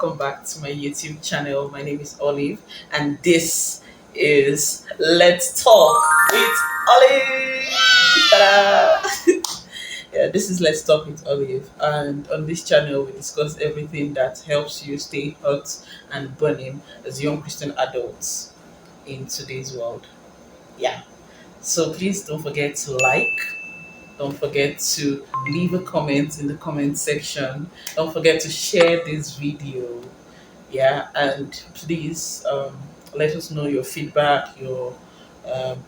welcome back to my YouTube channel. My name is Olive, and this is Let's Talk with Olive. Ta-da! Yeah, this is Let's Talk with Olive, and on this channel, we discuss everything that helps you stay hot and burning as young Christian adults in today's world. Yeah, so please don't forget to like. Don't forget to leave a comment in the comment section. Don't forget to share this video. Yeah, and please let us know your feedback, your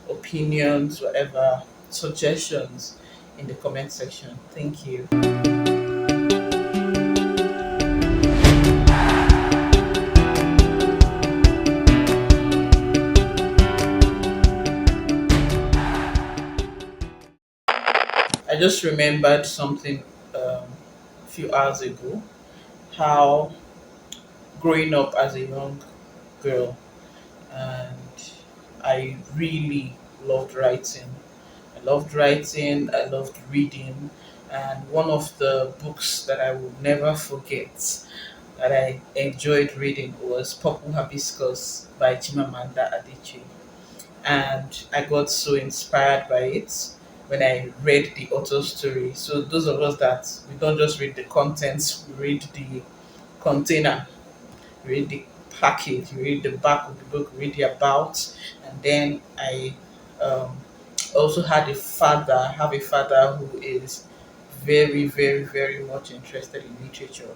opinions, whatever suggestions in the comment section. Thank you. I just remembered something a few hours ago, how growing up as a young girl, and I really loved writing. I loved reading, and one of the books that I will never forget that I enjoyed reading was Purple Hibiscus by Chimamanda Adichie. And I got so inspired by it when I read the author's story. So those of us that we don't just read the contents, we read the container, read the package, read the back of the book, read the about, and then I um, also have a father who is very, very, very much interested in literature.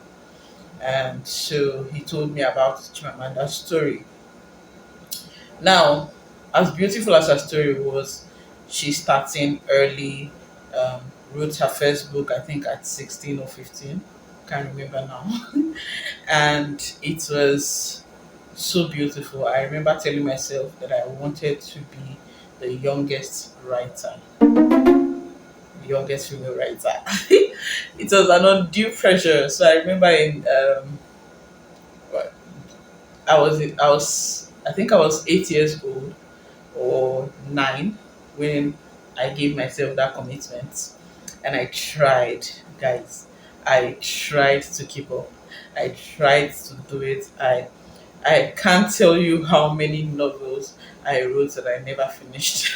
And so he told me about Chimamanda's story. Now, as beautiful as her story was, she starting early, wrote her first book, I think at 16 or 15, can't remember now. And it was so beautiful. I remember telling myself that I wanted to be the youngest writer, the youngest female writer. It was an undue pressure. So I remember what- I think I was 8 years old or 9 when I gave myself that commitment, and I tried, guys. I tried to keep up. I tried to do it. I can't tell you how many novels I wrote that I never finished.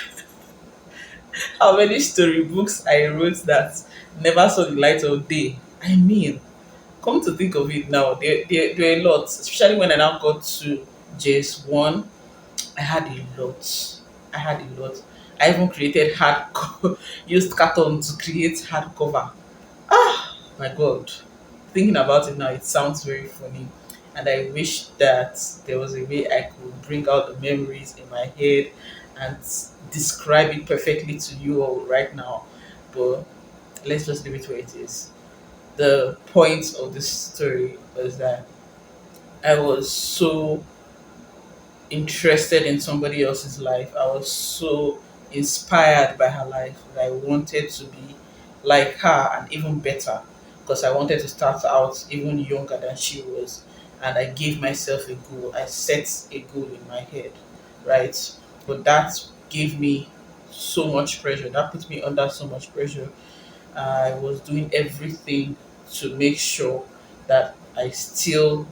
How many storybooks I wrote that never saw the light of day. I mean, come to think of it now, there are a lot, especially when I now got to JS1. I had a lot. I had a lot. I even created used carton to create hardcover. Ah, my God. Thinking about it now, it sounds very funny. And I wish that there was a way I could bring out the memories in my head and describe it perfectly to you all right now. But let's just leave it where it is. The point of this story was that I was so interested in somebody else's life. I was so inspired by her life that I wanted to be like her and even better, because I wanted to start out even younger than she was. And I gave myself a goal. I set a goal in my head, right? But that gave me so much pressure. That put me under so much pressure. I was doing everything to make sure that I still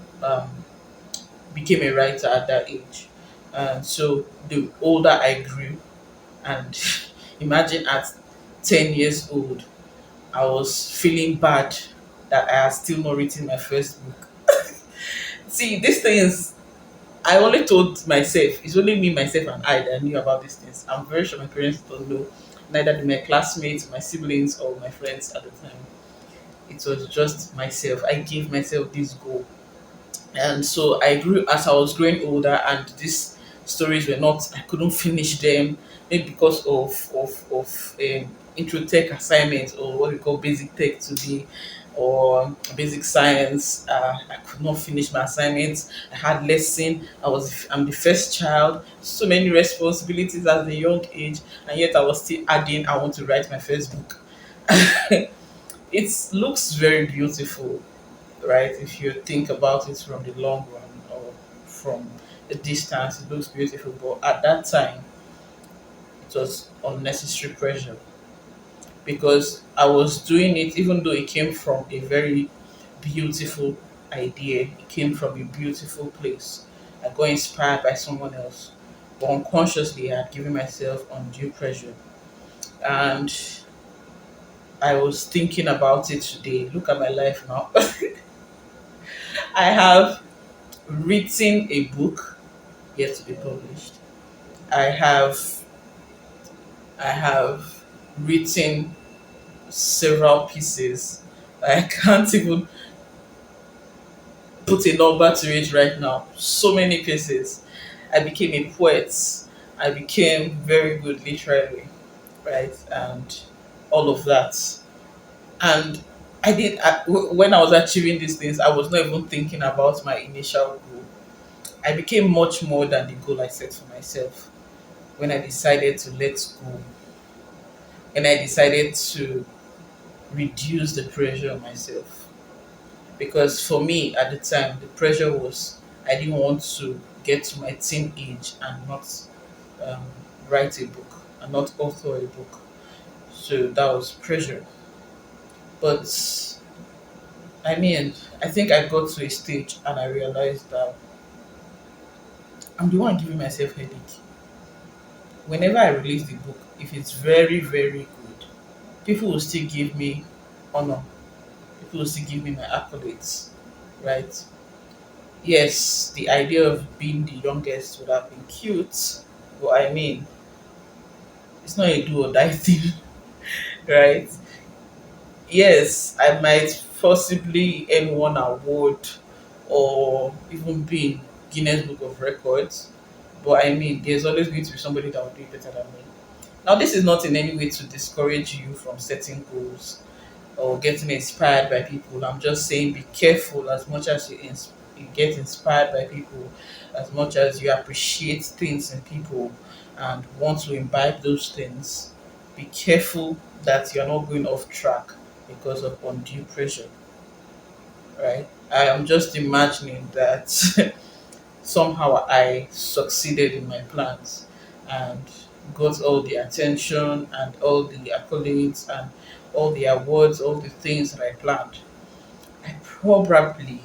became a writer at that age. And so the older I grew, and imagine at 10 years old, I was feeling bad that I had still not written my first book. See, these things, I only told myself, it's only me, myself, and I that knew about these things. I'm very sure my parents don't know, neither do my classmates, my siblings, or my friends at the time. It was just myself. I gave myself this goal, and so I grew as I was growing older, and these stories were not, I couldn't finish them, maybe because of intro tech assignments, or what we call basic tech today, or basic science. I could not finish my assignments. I had lesson. I'm the first child, so many responsibilities at a young age, and yet I was still adding, I want to write my first book. It looks very beautiful, right? If you think about it from the long run or from a distance, it looks beautiful. But at that time, it was unnecessary pressure, because I was doing it even though it came from a very beautiful idea. It came from a beautiful place. I got inspired by someone else, but unconsciously I had given myself undue pressure. And I was thinking about it today. Look at my life now. I have written a book yet to be published. I have I have written several pieces. I can't even put a number to it right now. So many pieces. I became a poet. I became very good literally, right? And all of that. And when I was achieving these things, I was not even thinking about my initial goal. I became much more than the goal I set for myself when I decided to let go, and I decided to reduce the pressure on myself. Because for me at the time, the pressure was I didn't want to get to my teen age and not um, write a book and not author a book. So that was pressure. But I mean, I think I got to a stage and I realized that I'm the one giving myself headache. Whenever I release the book, if it's very, very good, people will still give me honor. People will still give me my accolades, right? Yes, the idea of being the youngest would have been cute, but I mean, it's not a do or die thing, right? Yes, I might possibly earn one award or even be in Guinness Book of Records, but I mean, there's always going to be somebody that will do it better than me. Now, this is not in any way to discourage you from setting goals or getting inspired by people. I'm just saying be careful as much as you get inspired by people, as much as you appreciate things in people and want to imbibe those things. Be careful that you're not going off track because of undue pressure, right? I am just imagining that somehow I succeeded in my plans and got all the attention and all the accolades and all the awards, all the things that I planned. I probably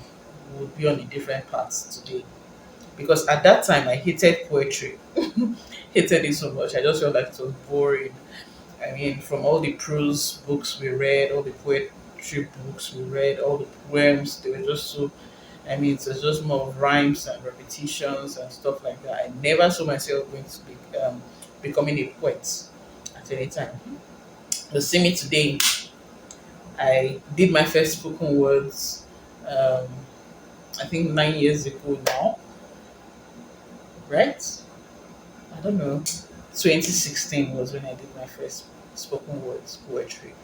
would be on a different path today. Because at that time I hated poetry. Hated it so much. I just felt like it was boring. I mean, from all the prose books we read, all the poetry books we read, all the poems, they were just so I mean, it was just more of rhymes and repetitions and stuff like that. I never saw myself going to be becoming a poet at any time. But see me today, I did my first spoken words, um, I think 9 years ago now, right? I don't know. 2016 was when I did my first spoken words poetry.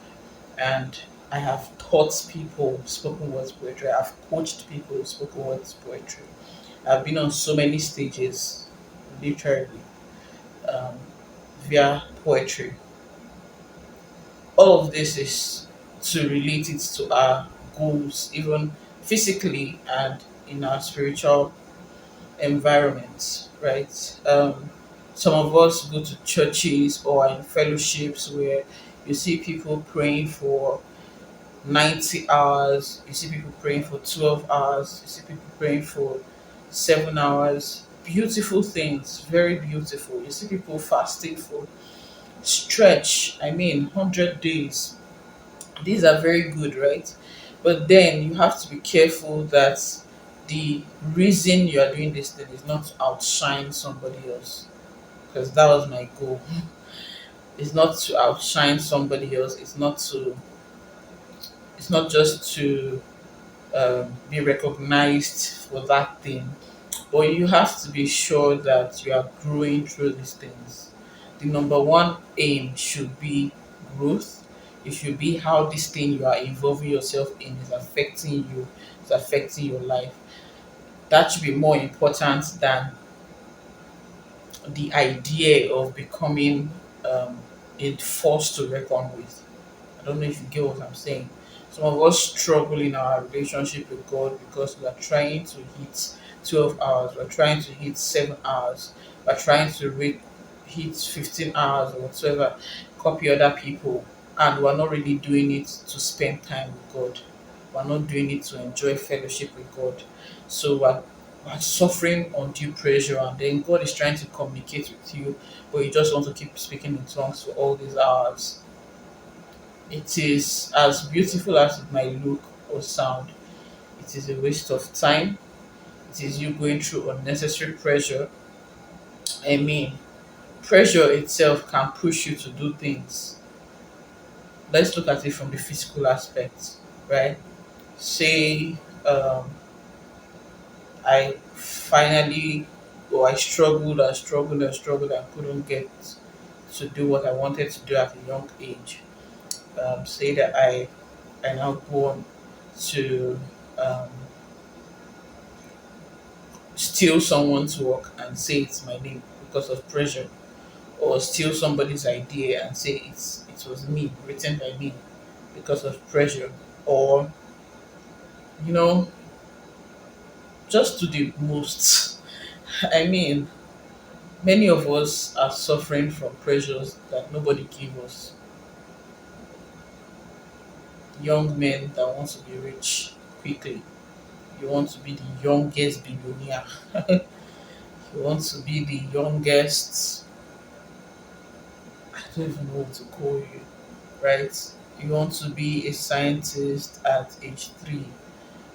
And I have taught people spoken words poetry. I've coached people spoken words poetry. I've been on so many stages, literally, um, via poetry. All of this is to relate it to our goals, even physically and in our spiritual environment, right? Some of us go to churches or in fellowships where you see people praying for 90 hours, you see people praying for 12 hours, you see people praying for 7 hours. Beautiful things, very beautiful. You see people fasting for stretch, I mean, 100 days. These are very good, right? But then you have to be careful that the reason you are doing this thing is not to outshine somebody else. Because that was my goal. It's not to outshine somebody else. It's not just to be recognized for that thing. But you have to be sure that you are growing through these things. The number one aim should be growth. It should be how this thing you are involving yourself in is affecting you, is affecting your life. That should be more important than the idea of becoming um, a force to reckon with. I don't know if you get what I'm saying. Some of us struggle in our relationship with God because we are trying to hit 12 hours, we're trying to hit 7 hours, we're trying to hit 15 hours or whatsoever, copy other people, and we're not really doing it to spend time with God. We're not doing it to enjoy fellowship with God. So we're suffering undue pressure, and then God is trying to communicate with you, but you just want to keep speaking in tongues for all these hours. It is as beautiful as it might look or sound. It is a waste of time. It is you going through unnecessary pressure. I mean, pressure itself can push you to do things. Let's look at it from the physical aspect, right? Say, um, I finally, or I struggled and struggled and struggled and couldn't get to do what I wanted to do at a young age. Say that I now go on to um, steal someone's work and say it's my name because of pressure, or steal somebody's idea and say it was me, written by me because of pressure, or you know, just do the most. I mean, many of us are suffering from pressures that nobody gave us. Young men that want to be rich quickly. You want to be the youngest billionaire. You want to be the youngest, I don't even know what to call you, right? You want to be a scientist at age 3.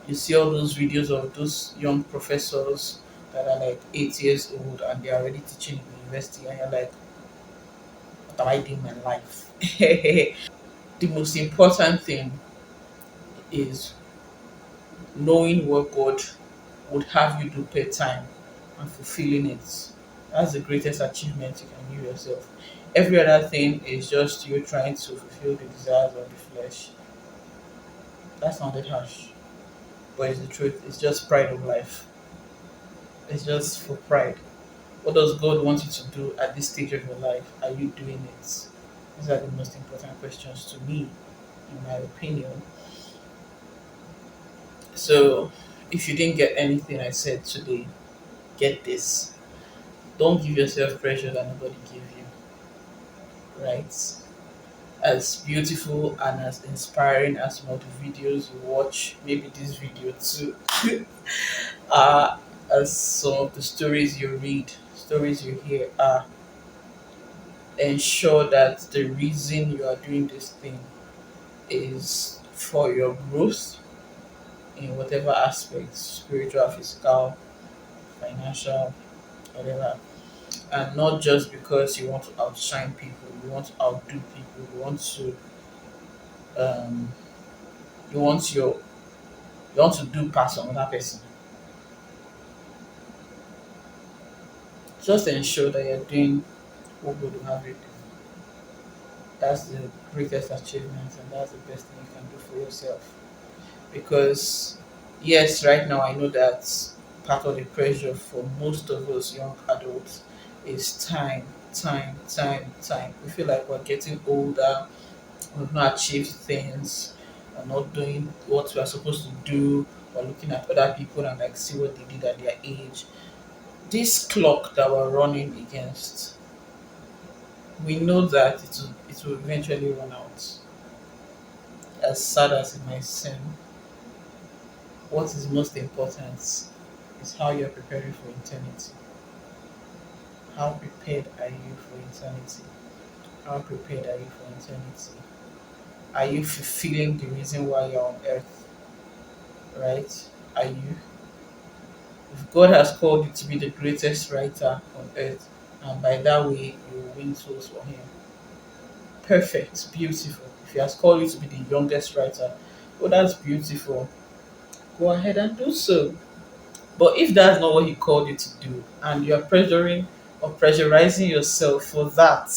You see all those videos of those young professors that are like 8 years old and they're already teaching in the university, and you're like, what am I doing in my life? The most important thing is knowing what God would have you do per time and fulfilling it. That's the greatest achievement you can give yourself. Every other thing is just you trying to fulfill the desires of the flesh. That sounded harsh, but it's the truth. It's just pride of life. It's just for pride. What does God want you to do at this stage of your life? Are you doing it? These are the most important questions to me, in my opinion. So, if you didn't get anything I said today, get this. Don't give yourself pressure that nobody gave you, right? As beautiful and as inspiring as some of the videos you watch, maybe this video too, as some of the stories you read, stories you hear are, ensure that the reason you are doing this thing is for your growth in whatever aspects, spiritual, physical, financial, whatever, and not just because you want to outshine people, you want to outdo people, um, you want your you want to do past another person. Just ensure that you're doing what God will have you do. That's the greatest achievement, and that's the best thing you can do for yourself. Because yes, right now I know that part of the pressure for most of us young adults is time, time, time, time. We feel like we're getting older, we've not achieved things, we're not doing what we are supposed to do, we're looking at other people and like see what they did at their age. This clock that we're running against, we know that it will eventually run out. As sad as it might seem, what is most important is how you're preparing for eternity. How prepared are you for eternity? How prepared are you for eternity? Are you fulfilling the reason why you're on earth? Right? Are you? If God has called you to be the greatest writer on earth, and by that way you will win souls for Him, perfect, beautiful. If He has called you to be the youngest writer, oh, that's beautiful. Go ahead and do so. But if that's not what He called you to do, and you are pressuring or pressurizing yourself for that,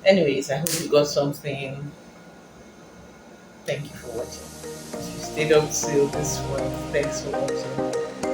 anyways, I hope you got something. Thank you for watching. If you stayed up till this point, thanks for watching.